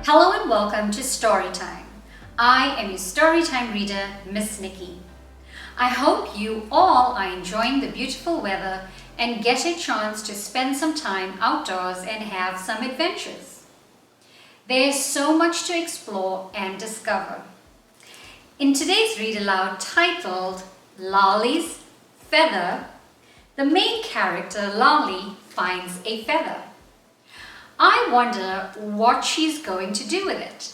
Hello and welcome to Storytime. I am your Storytime reader, Ms Nikki. I hope you all are enjoying the beautiful weather and get a chance to spend some time outdoors and have some adventures. There is so much to explore and discover. In today's read aloud titled Lali's Feather, the main character Lali finds a feather. I wonder what she's going to do with it.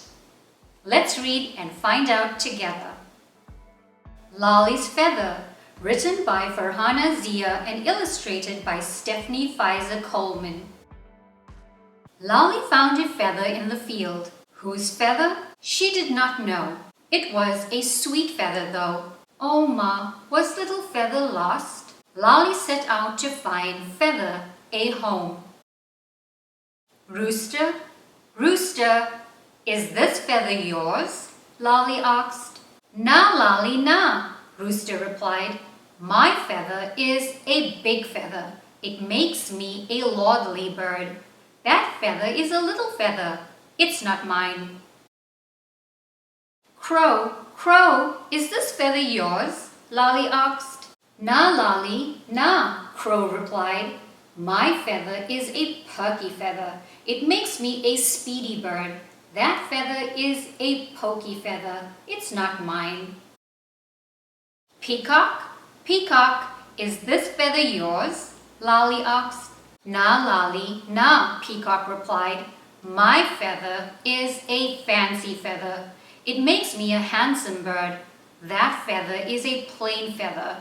Let's read and find out together. Lali's Feather, written by Farhana Zia and illustrated by Fizer Coleman. Lali found a feather in the field. Whose feather? She did not know. It was a sweet feather though. Oh ma, was little Feather lost? Lali set out to find Feather a home. Rooster, Rooster, is this feather yours? Lali asked. Na, Lali, na, Rooster replied. My feather is a big feather. It makes me a lordly bird. That feather is a little feather. It's not mine. Crow, Crow, is this feather yours? Lali asked. Na, Lali, na, Crow replied. My feather is a perky feather. It makes me a speedy bird. That feather is a pokey feather. It's not mine. Peacock, Peacock, is this feather yours? Lali asked. Na, Lali, na, Peacock replied. My feather is a fancy feather. It makes me a handsome bird. That feather is a plain feather.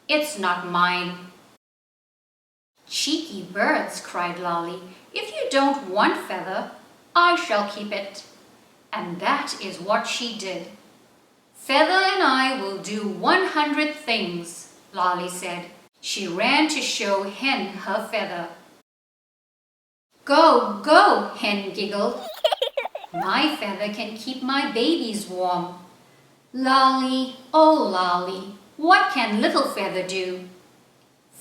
It's not mine. Cheeky birds, cried Lali. If you don't want feather, I shall keep it. And that is what she did. Feather and I will do 100 things, Lali said. She ran to show Hen her feather. Go, go, Hen giggled. My feather can keep my babies warm. Lali, oh Lali, what can little Feather do?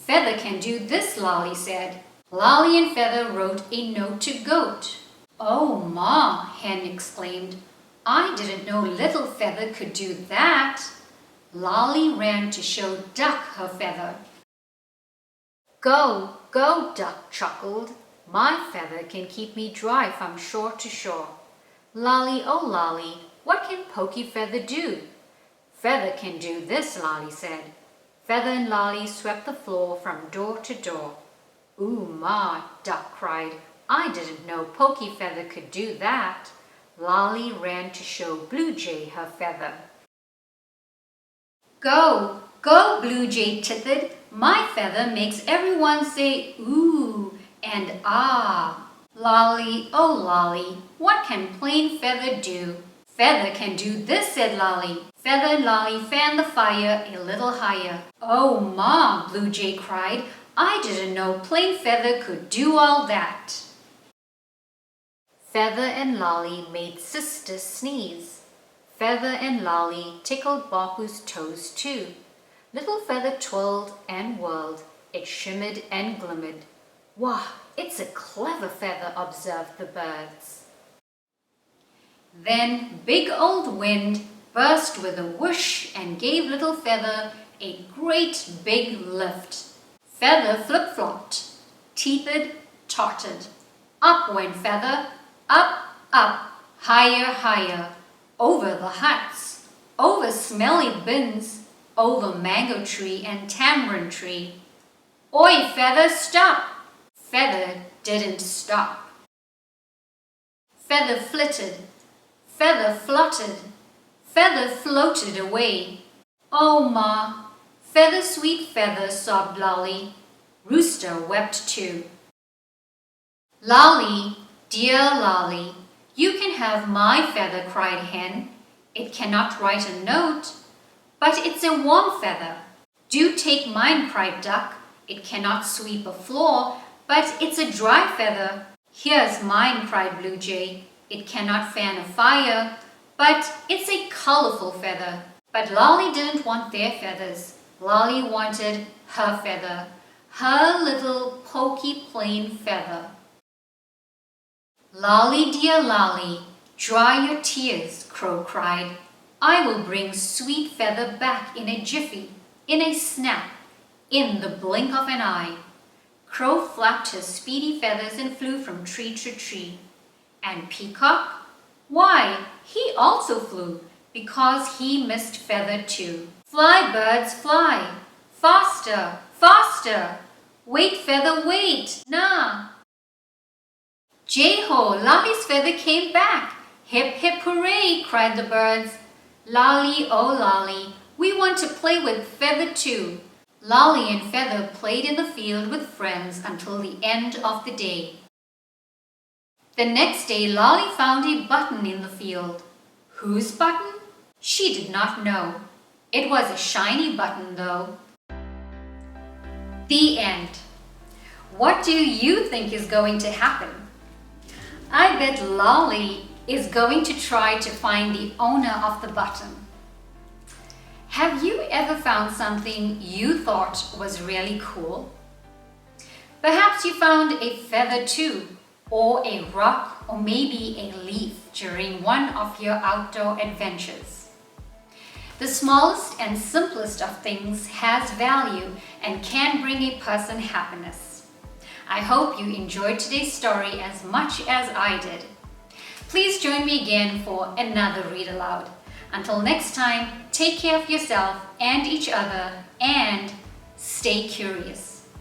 Feather can do this, Lali said. Lali and Feather wrote a note to Goat. Oh, Ma, Hen exclaimed. I didn't know little Feather could do that. Lali ran to show Duck her feather. Go, go, Duck chuckled. My feather can keep me dry from shore to shore. Lali, oh Lali, what can Pokey Feather do? Feather can do this, Lali said. Feather and Lali swept the floor from door to door. Ooh, Ma, Duck cried. I didn't know Pokey Feather could do that. Lali ran to show Blue Jay her feather. Go, go, Blue Jay tittered. My feather makes everyone say ooh and ah. Lali, oh Lali, what can plain Feather do? Feather can do this, said Lali. Feather and Lali fanned the fire a little higher. Oh, Ma, Blue Jay cried. I didn't know plain Feather could do all that. Feather and Lali made sister sneeze. Feather and Lali tickled Bapu's toes too. Little Feather twirled and whirled. It shimmered and glimmered. Wah, it's a clever feather, observed the birds. Then Big Old Wind burst with a whoosh and gave little Feather a great big lift. Feather flip-flopped, teetered, tottered. Up went Feather, up, up, higher, higher, over the huts, over smelly bins, over mango tree and tamarind tree. Oi, Feather, stop! Feather didn't stop. Feather flitted, Feather fluttered, Feather floated away. Oh, Ma, Feather, sweet Feather, sobbed Lali. Rooster wept too. Lali, dear Lali, you can have my feather, cried Hen. It cannot write a note, but it's a warm feather. Do take mine, cried Duck. It cannot sweep a floor, but it's a dry feather. Here's mine, cried Blue Jay. It cannot fan a fire, but it's a colorful feather. But Lali didn't want their feathers. Lali wanted her feather, her little pokey plain feather. Lali, dear Lali, "Dry your tears," Crow cried. "I will bring Sweet Feather back in a jiffy, in a snap, in the blink of an eye." Crow flapped his speedy feathers and flew from tree to tree. And Peacock? Why, he also flew, because he missed Feather too. "Fly, birds, fly! Faster, faster! Wait, Feather, wait! Nah!" "Jay-ho! Lali's feather came back! Hip, hip, hooray!" cried the birds. "Lali, oh Lali, we want to play with Feather too." Lali and Feather played in the field with friends until the end of the day. The next day, Lali found a button in the field. Whose button? She did not know. It was a shiny button, though. The end. What do you think is going to happen? I bet Lali is going to try to find the owner of the button. Have you ever found something you thought was really cool? Perhaps you found a feather too, or a rock, or maybe a leaf during one of your outdoor adventures. The smallest and simplest of things has value and can bring a person happiness. I hope you enjoyed today's story as much as I did. Please join me again for another Read Aloud. Until next time, take care of yourself and each other and stay curious.